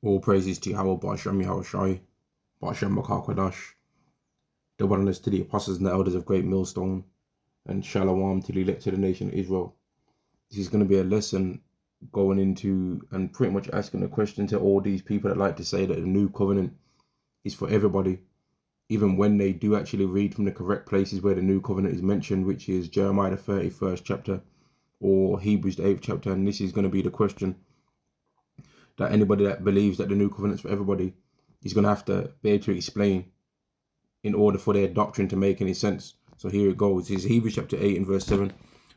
All praises to Yahweh, Ba'ashem Yahushai, Ba'ashem Makar the oneness to the apostles and the elders of Great Millstone, and Shalom to the elect of the nation of Israel. This is going to be a lesson going into and pretty much asking a question to all these people that like to say that the new covenant is for everybody, even when they do actually read from the correct places where the new covenant is mentioned, which is Jeremiah the 31st chapter or Hebrews the 8th chapter. And this is going to be the question that anybody that believes that the new covenant is for everybody is going to have to be able to explain in order for their doctrine to make any sense. So here it goes. It's Hebrews chapter 8 and verse 7.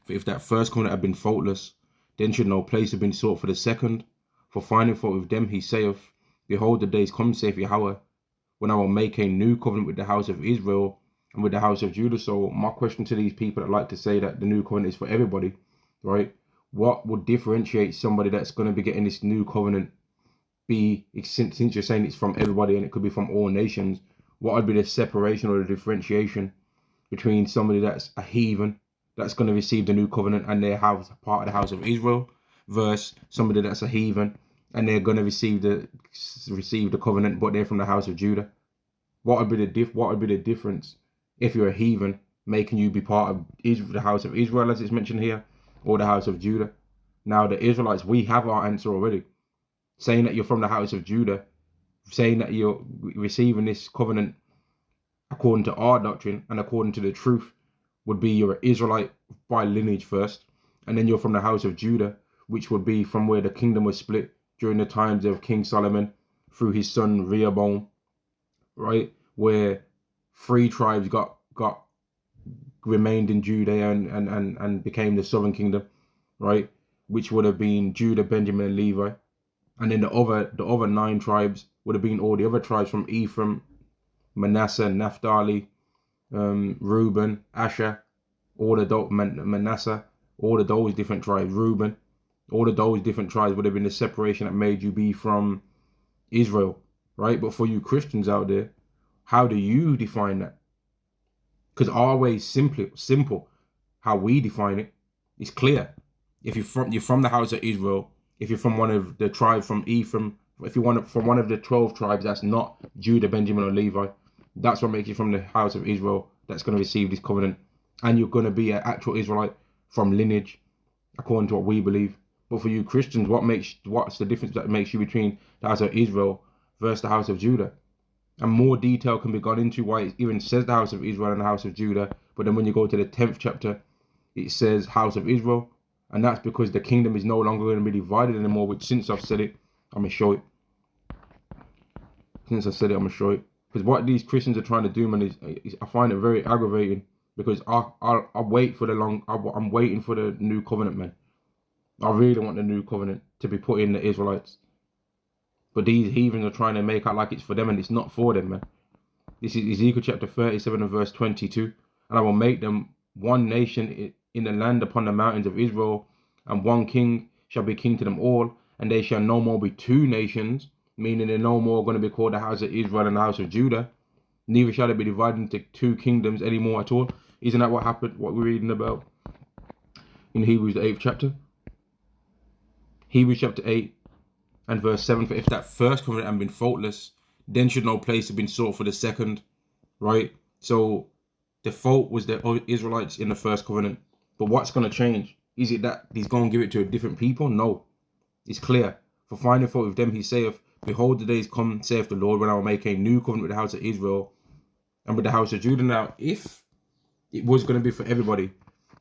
For if that first covenant had been faultless, then should no place have been sought for the second. For finding fault with them, he saith, Behold, the days come, saith Yahweh, when I will make a new covenant with the house of Israel and with the house of Judah. So my question to these people that like to say that the new covenant is for everybody, right? What would differentiate somebody that's going to be getting this new covenant since you're saying it's from everybody and it could be from all nations, what would be the separation or the differentiation between somebody that's a heathen that's going to receive the new covenant and they're part of the house of Israel versus somebody that's a heathen and they're going to receive the covenant but they're from the house of Judah? What would be the difference if you're a heathen, making you be part of the house of Israel as it's mentioned here, or the house of Judah? Now the Israelites, we have our answer already, saying that you're from the house of Judah, saying that you're receiving this covenant according to our doctrine and according to the truth would be you're an Israelite by lineage first, and then you're from the house of Judah, which would be from where the kingdom was split during the times of King Solomon through his son Rehoboam, right? Where 3 tribes remained in Judea and became the southern kingdom, right? Which would have been Judah, Benjamin, and Levi. And then the other 9 tribes would have been all the other tribes from Ephraim, Manasseh, Naphtali, Reuben, Asher, all of those, Manasseh, all of those different tribes, Reuben, all of those different tribes would have been the separation that made you be from Israel, right? But for you Christians out there, how do you define that? Because our way is simple. How we define it is clear. If you're from the house of Israel, if you're from one of the tribes from Ephraim, if you're from one of the 12 tribes that's not Judah, Benjamin, or Levi, that's what makes you from the house of Israel that's going to receive this covenant. And you're going to be an actual Israelite from lineage, according to what we believe. But for you Christians, what's the difference that makes you between the house of Israel versus the house of Judah? And more detail can be gone into why it even says the house of Israel and the house of Judah. But then when you go to the 10th chapter, it says house of Israel. And that's because the kingdom is no longer going to be divided anymore, which since I've said it, I'm going to show it. Since I said it, I'm going to show it. Because what these Christians are trying to do, man, is I find it very aggravating. Because I wait for I'm waiting for the new covenant, man. I really want the new covenant to be put in the Israelites. But these heathens are trying to make out like it's for them, and it's not for them, man. This is Ezekiel chapter 37 and verse 22. And I will make them one nation in the land upon the mountains of Israel, and one king shall be king to them all, and they shall no more be 2 nations, meaning they're no more going to be called the house of Israel and the house of Judah. Neither shall it be divided into 2 kingdoms anymore at all. Isn't that what happened, what we're reading about in Hebrews the 8th chapter? Hebrews chapter 8 and verse 7, for if that first covenant had been faultless, then should no place have been sought for the second, right? So the fault was the Israelites in the first covenant. But what's going to change? Is it that he's going to give it to a different people? No. It's clear. For finding fault with them, he saith, Behold, the days come, saith the Lord, when I will make a new covenant with the house of Israel and with the house of Judah. Now, if it was going to be for everybody,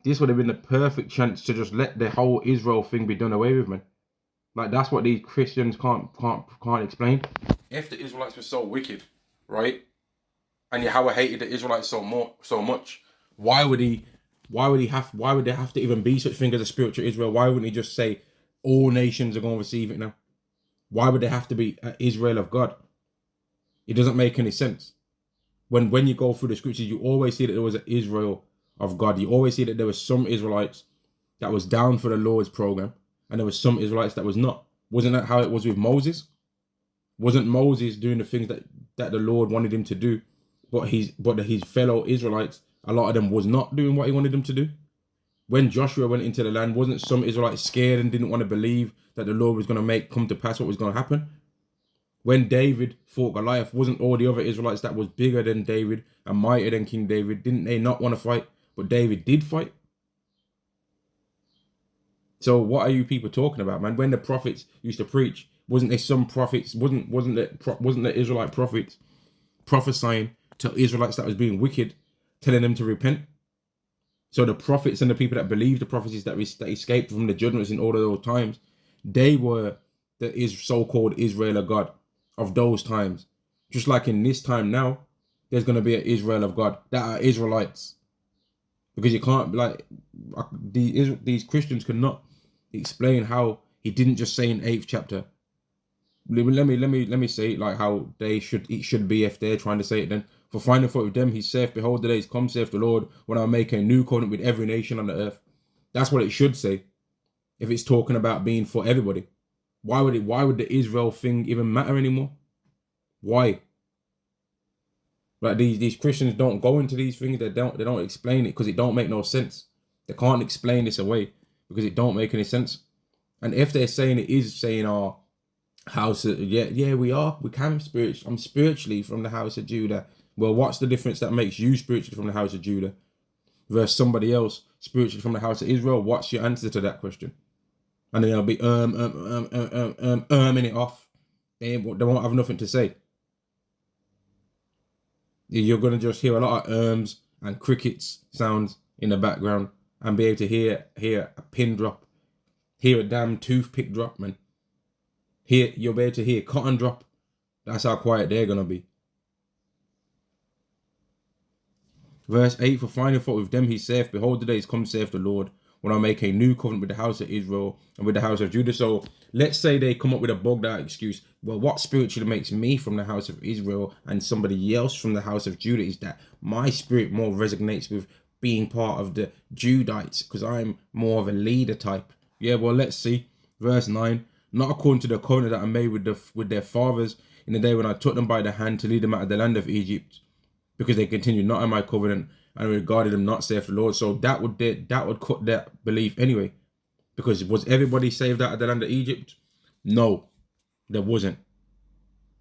this would have been the perfect chance to just let the whole Israel thing be done away with, man. Like, that's what these Christians can't explain. If the Israelites were so wicked, right, and Yahweh hated the Israelites so much, why would they have to even be such thing as a spiritual Israel? Why wouldn't he just say all nations are going to receive it now? Why would they have to be Israel of God? It doesn't make any sense. When you go through the scriptures, you always see that there was an Israel of God. You always see that there was some Israelites that was down for the Lord's program, and there was some Israelites that was not. Wasn't that how it was with Moses? Wasn't Moses doing the things that the Lord wanted him to do? But his fellow Israelites, a lot of them was not doing what he wanted them to do. When Joshua went into the land, wasn't some Israelites scared and didn't want to believe that the Lord was going to come to pass what was going to happen? When David fought Goliath, wasn't all the other Israelites that was bigger than David and mightier than King David? Didn't they not want to fight? But David did fight. So what are you people talking about, man? When the prophets used to preach, wasn't there some prophets? Wasn't the Israelite prophets prophesying to Israelites that was being wicked, telling them to repent? So the prophets and the people that believed the prophecies that escaped from the judgments in all of those times, they were the so-called Israel of God of those times. Just like in this time now, there's going to be an Israel of God that are Israelites. Because you can't, like, these Christians cannot explain how he didn't just say in 8th chapter. Let me say it like how it should be if they're trying to say it then. For finding fault with them, he saith, behold, the days come, saith the Lord, when I make a new covenant with every nation on the earth. That's what it should say. If it's talking about being for everybody. Why would the Israel thing even matter anymore? Why? Like these Christians don't go into these things, they don't explain it because it don't make no sense. They can't explain this away because it don't make any sense. And if they're saying it is saying our house, we can I'm spiritually from the house of Judah. Well, what's the difference that makes you spiritually from the house of Judah versus somebody else spiritually from the house of Israel? What's your answer to that question? And then they'll be it off. They won't have nothing to say. You're gonna just hear a lot of and crickets sounds in the background and be able to hear a pin drop, hear a damn toothpick drop, man. You'll be able to hear cotton drop. That's how quiet they're gonna be. Verse 8, for finding fault with them, he saith, behold, the days come, saith the Lord, when I make a new covenant with the house of Israel and with the house of Judah. So let's say they come up with a bugged out excuse. Well, what spiritually makes me from the house of Israel and somebody else from the house of Judah is that my spirit more resonates with being part of the Judites because I'm more of a leader type. Yeah, well, let's see. Verse 9, not according to the covenant that I made with their fathers in the day when I took them by the hand to lead them out of the land of Egypt, because they continued not in my covenant and regarded them not, saith the Lord. So that would cut that belief anyway. Because was everybody saved out of the land of Egypt? No, there wasn't.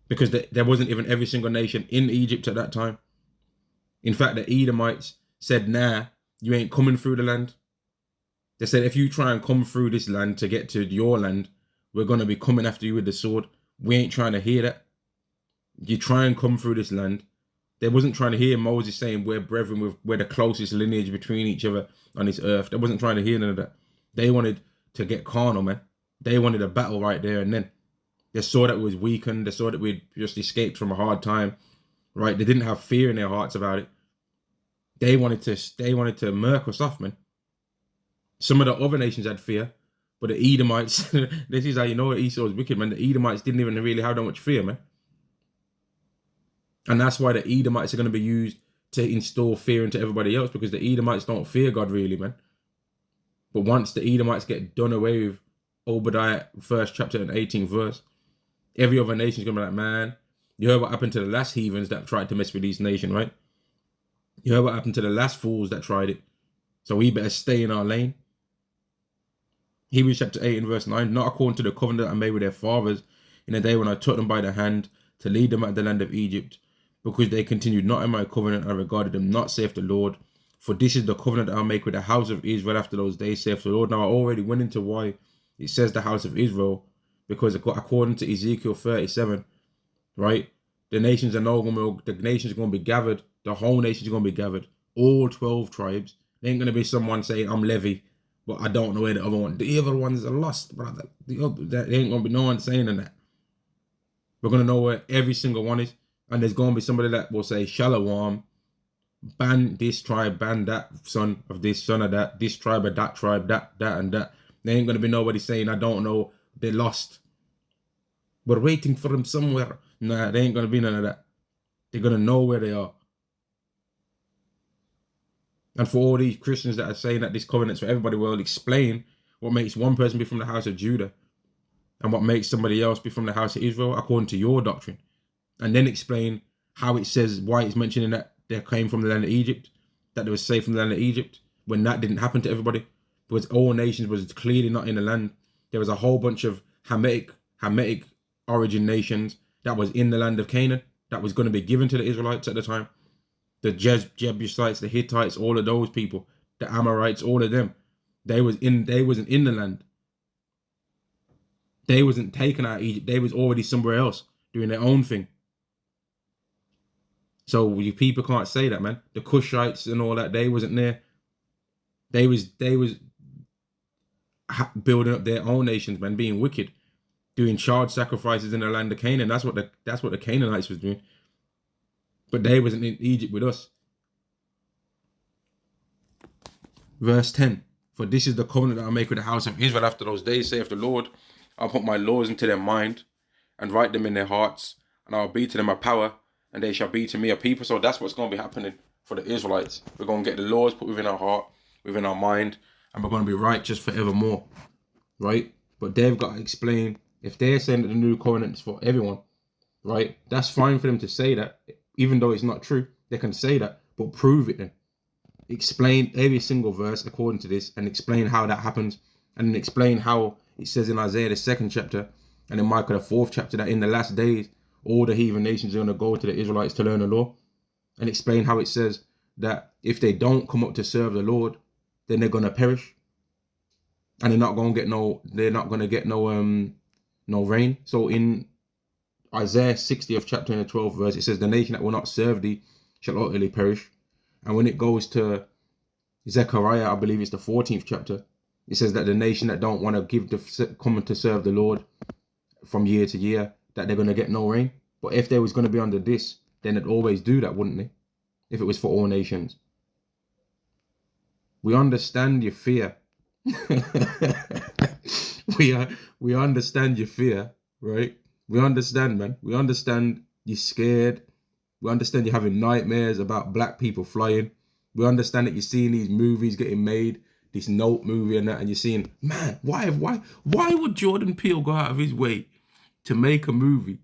Because there wasn't even every single nation in Egypt at that time. In fact, the Edomites said, nah, you ain't coming through the land. They said, if you try and come through this land to get to your land, we're going to be coming after you with the sword. We ain't trying to hear that. You try and come through this land. They wasn't trying to hear Moses saying we're brethren, we're the closest lineage between each other on this earth. They wasn't trying to hear none of that. They wanted to get carnal, man. They wanted a battle right there and then. They saw that we was weakened. They saw that we'd just escaped from a hard time, right? They didn't have fear in their hearts about it. They wanted to murk us off, man. Some of the other nations had fear, but the Edomites, this is how you know Esau was wicked, man. The Edomites didn't even really have that much fear, man. And that's why the Edomites are going to be used to instill fear into everybody else, because the Edomites don't fear God really, man. But once the Edomites get done away with, Obadiah 1st chapter and 18th verse, every other nation is going to be like, man, you heard what happened to the last heathens that tried to mess with these nations, right? You heard what happened to the last fools that tried it. So we better stay in our lane. Hebrews chapter 8 and verse 9, not according to the covenant that I made with their fathers in the day when I took them by the hand to lead them out of the land of Egypt, because they continued not in my covenant, I regarded them not, saith the Lord. For this is the covenant that I'll make with the house of Israel after those days, saith the Lord. Now I already went into why it says the house of Israel, because according to Ezekiel 37, right, the nations are going to be gathered. The whole nation is going to be gathered. All 12 tribes. There ain't going to be someone saying, I'm Levi, but I don't know where the other one. The other ones are lost, brother. There ain't going to be no one saying that. We're going to know where every single one is. And there's going to be somebody that will say, Shalom, ban this tribe, ban that son of this, son of that, this tribe of that tribe, that and that. There ain't going to be nobody saying, I don't know, they're lost. We're waiting for them somewhere. Nah, there ain't going to be none of that. They're going to know where they are. And for all these Christians that are saying that this covenant's for everybody, well, explain what makes one person be from the house of Judah and what makes somebody else be from the house of Israel according to your doctrine. And then explain how it says, why it's mentioning that they came from the land of Egypt, that they were saved from the land of Egypt, when that didn't happen to everybody, because all nations was clearly not in the land. There was a whole bunch of Hamitic origin nations that was in the land of Canaan, that was going to be given to the Israelites at the time. The Jebusites, the Hittites, all of those people, the Amorites, all of them, they wasn't in the land. They wasn't taken out of Egypt. They was already somewhere else doing their own thing. So you people can't say that, man. The Cushites and all that, they wasn't there. They was building up their own nations, man, being wicked, doing child sacrifices in the land of Canaan. That's what the Canaanites was doing. But they wasn't in Egypt with us. Verse 10. For this is the covenant that I make with the house of Israel after those days, saith the Lord. I'll put my laws into their mind and write them in their hearts, and I'll be to them a power, and they shall be to me a people. So that's what's going to be happening for the Israelites. We're going to get the laws put within our heart, within our mind, and we're going to be righteous forevermore. Right? But they've got to explain, if they're saying that the new covenant is for everyone, right? That's fine for them to say that, even though it's not true. They can say that, but prove it then. Explain every single verse according to this, and explain how that happens, and then explain how it says in Isaiah the 2nd chapter and in Micah the 4th chapter that in the last days all the heathen nations are going to go to the Israelites to learn the law, and explain how it says that if they don't come up to serve the Lord, then they're going to perish, and they're not going to get no rain. So in Isaiah 60th chapter in the 12th verse, it says the nation that will not serve thee shall utterly perish. And when it goes to Zechariah, I believe it's the 14th chapter, it says that the nation that don't want to come to serve the Lord from year to year, that they're going to get no rain. But if they was going to be under this, then they'd always do that, wouldn't they? If it was for all nations. We understand your fear. we understand your fear, right? We understand, man. We understand you're scared. We understand you're having nightmares about black people flying. We understand that you're seeing these movies getting made, this Note movie and that, and you're seeing, man, why would Jordan Peele go out of his way to make a movie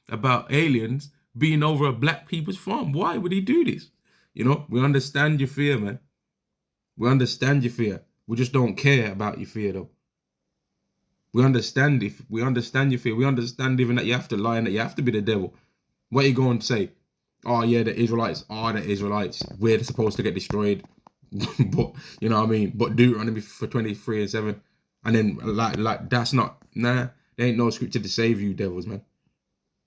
about aliens being over a black people's farm? Why would he do this? You know, we understand your fear, man. We understand your fear. We just don't care about your fear, though. We understand your fear. We understand even that you have to lie and that you have to be the devil. What are you going to say? Oh yeah, the Israelites are the Israelites. We're supposed to get destroyed. But you know what I mean? But Deuteronomy for 23:7. And then like that's not, nah, there ain't no scripture to save you devils, man.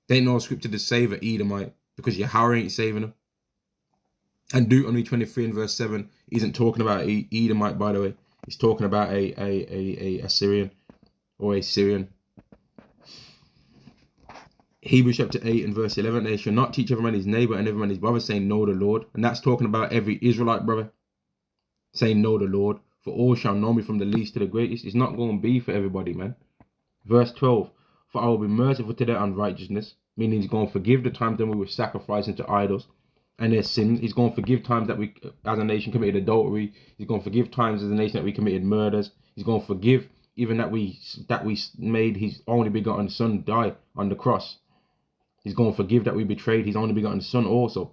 There ain't no scripture to save an Edomite, because Yahweh ain't saving them. And Deuteronomy 23 and verse 7 isn't talking about Edomite, by the way. It's talking about a Assyrian or a Syrian. Hebrews chapter 8 and verse 11, they shall not teach every man his neighbor and every man his brother, saying, know the Lord. And that's talking about every Israelite brother saying, know the Lord. For all shall know me from the least to the greatest. It's not going to be for everybody, man. Verse 12, for I will be merciful to their unrighteousness, meaning he's going to forgive the times that we were sacrificing to idols and their sins. He's going to forgive times that we as a nation committed adultery. He's going to forgive times as a nation that we committed murders. He's going to forgive even that we made his only begotten son die on the cross. He's going to forgive that we betrayed his only begotten son also.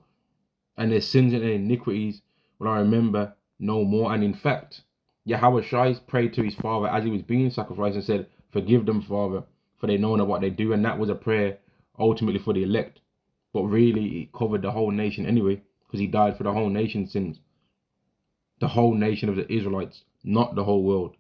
And their sins and their iniquities will I remember no more. And in fact, Yahweh Shai prayed to his father as he was being sacrificed and said, forgive them, Father, for they know not what they do. And that was a prayer ultimately for the elect. But really, it covered the whole nation anyway, because he died for the whole nation's sins. The whole nation of the Israelites, not the whole world.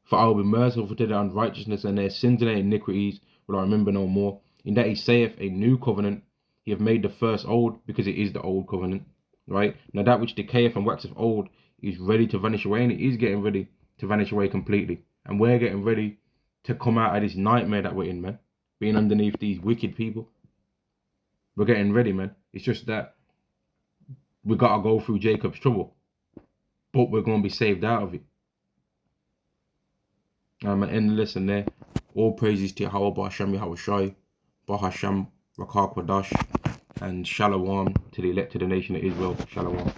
For I will be merciful to their unrighteousness, and their sins and their iniquities will I remember no more. In that he saith a new covenant, he hath made the first old, because it is the old covenant, right? Now that which decayeth and waxeth old is ready to vanish away, and it is getting ready to vanish away completely. And we're getting ready to come out of this nightmare that we're in, man. Being underneath these wicked people. We're getting ready, man. It's just that we got to go through Jacob's trouble. But we're going to be saved out of it. I'm going to end the lesson there. All praises to Yahweh Ba'Hashem Yahweh Shai, Ba'Hashem Rakah Kwadash, and Shalom to the elect of the nation of Israel. Shalom.